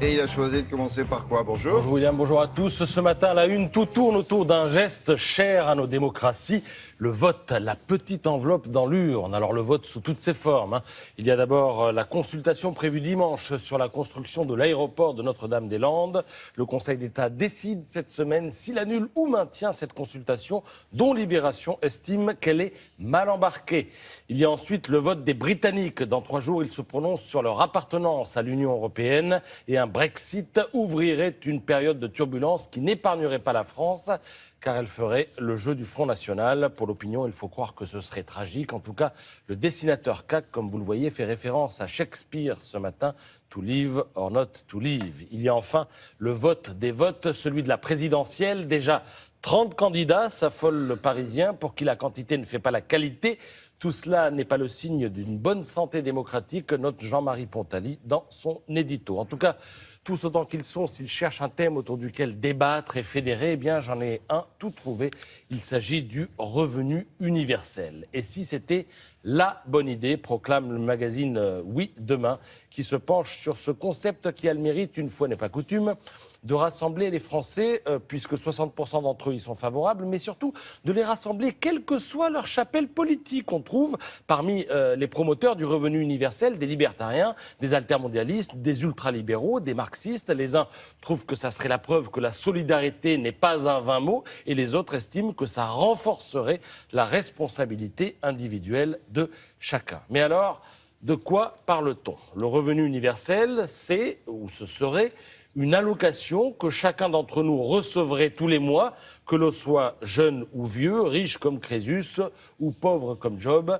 Et il a choisi de commencer par quoi? Bonjour. Bonjour William, bonjour à tous. Ce matin, à la une, tout tourne autour d'un geste cher à nos démocraties, le vote, la petite enveloppe dans l'urne. Alors le vote sous toutes ses formes. Il y a d'abord la consultation prévue dimanche sur la construction de l'aéroport de Notre-Dame-des-Landes. Le Conseil d'État décide cette semaine s'il annule ou maintient cette consultation, dont Libération estime qu'elle est mal embarquée. Il y a ensuite le vote des Britanniques. Dans 3 jours, ils se prononcent sur leur appartenance à l'Union européenne et un Brexit ouvrirait une période de turbulence qui n'épargnerait pas la France, car elle ferait le jeu du Front National. Pour l'opinion, il faut croire que ce serait tragique. En tout cas, le dessinateur CAC, comme vous le voyez, fait référence à Shakespeare ce matin. To live or not to live. Il y a enfin le vote des votes, celui de la présidentielle. Déjà 30 candidats s'affolent le Parisien pour qui la quantité ne fait pas la qualité. Tout cela n'est pas le signe d'une bonne santé démocratique, note Jean-Marie Pontali dans son édito. En tout cas, tous autant qu'ils sont, s'ils cherchent un thème autour duquel débattre et fédérer, eh bien j'en ai un tout trouvé. Il s'agit du revenu universel. Et si c'était la bonne idée, proclame le magazine Oui Demain, qui se penche sur ce concept qui a le mérite, une fois n'est pas coutume, de rassembler les Français, puisque 60% d'entre eux y sont favorables, mais surtout de les rassembler, quelle que soit leur chapelle politique. On trouve parmi les promoteurs du revenu universel des libertariens, des altermondialistes, des ultralibéraux, des marxistes. Les uns trouvent que ça serait la preuve que la solidarité n'est pas un vain mot, et les autres estiment que ça renforcerait la responsabilité individuelle de chacun. Mais alors, de quoi parle-t-on? Le revenu universel, c'est, ou ce serait, une allocation que chacun d'entre nous recevrait tous les mois, que l'on soit jeune ou vieux, riche comme Crésus ou pauvre comme Job,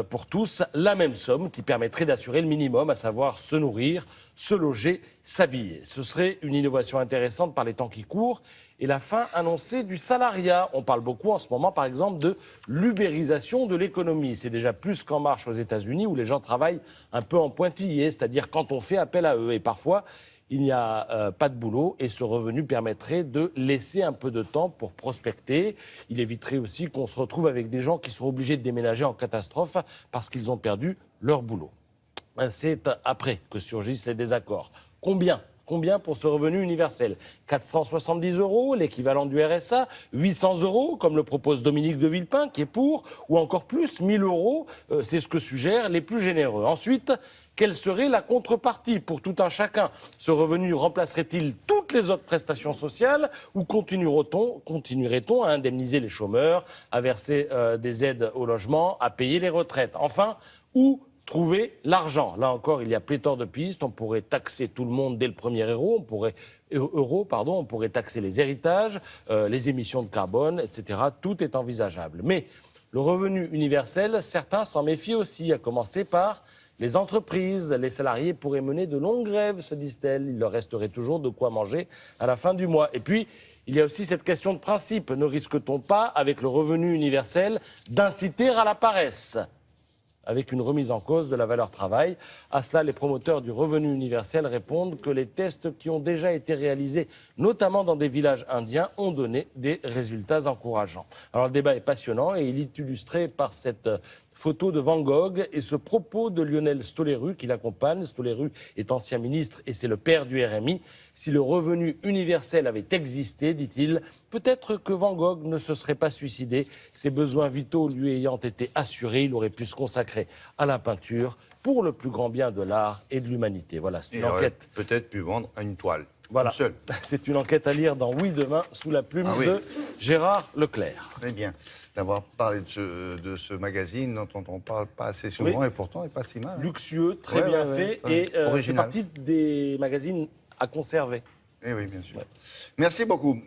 pour tous, la même somme qui permettrait d'assurer le minimum, à savoir se nourrir, se loger, s'habiller. Ce serait une innovation intéressante par les temps qui courent et la fin annoncée du salariat. On parle beaucoup en ce moment, par exemple, de l'ubérisation de l'économie. C'est déjà plus qu'en marche aux États-Unis où les gens travaillent un peu en pointillé, c'est-à-dire quand on fait appel à eux. Et parfois, il n'y a pas de boulot et ce revenu permettrait de laisser un peu de temps pour prospecter. Il éviterait aussi qu'on se retrouve avec des gens qui sont obligés de déménager en catastrophe parce qu'ils ont perdu leur boulot. C'est après que surgissent les désaccords. Combien pour ce revenu universel? 470 €, l'équivalent du RSA, 800 €, comme le propose Dominique de Villepin, qui est pour, ou encore plus, 1000 €, c'est ce que suggèrent les plus généreux. Ensuite, quelle serait la contrepartie pour tout un chacun? Ce revenu remplacerait-il toutes les autres prestations sociales ou continuerait-on à indemniser les chômeurs, à verser des aides au logement, à payer les retraites? Enfin, où trouver l'argent? Là encore, il y a pléthore de pistes. On pourrait taxer tout le monde dès le premier euro. On pourrait taxer les héritages, les émissions de carbone, etc. Tout est envisageable. Mais le revenu universel, certains s'en méfient aussi, à commencer par les entreprises. Les salariés pourraient mener de longues grèves, se disent-elles. Il leur resterait toujours de quoi manger à la fin du mois. Et puis, il y a aussi cette question de principe. Ne risque-t-on pas, avec le revenu universel, d'inciter à la paresse ? Avec une remise en cause de la valeur travail. À cela, les promoteurs du revenu universel répondent que les tests qui ont déjà été réalisés, notamment dans des villages indiens, ont donné des résultats encourageants. Alors le débat est passionnant et il est illustré par cette photo de Van Gogh et ce propos de Lionel Stoléru qui l'accompagne. Stoléru est ancien ministre et c'est le père du RMI. Si le revenu universel avait existé, dit-il, peut-être que Van Gogh ne se serait pas suicidé. Ses besoins vitaux lui ayant été assurés, il aurait pu se consacrer à la peinture pour le plus grand bien de l'art et de l'humanité. Voilà, c'est une enquête. Peut-être pu vendre une toile. Voilà, une seule. C'est une enquête à lire dans Oui Demain sous la plume de Gérard Leclerc. Très bien d'avoir parlé de ce magazine dont on ne parle pas assez souvent et pourtant il n'est pas si mal. Luxueux, très bien fait et fait partie des magazines à conserver. Eh oui, bien sûr. Merci beaucoup.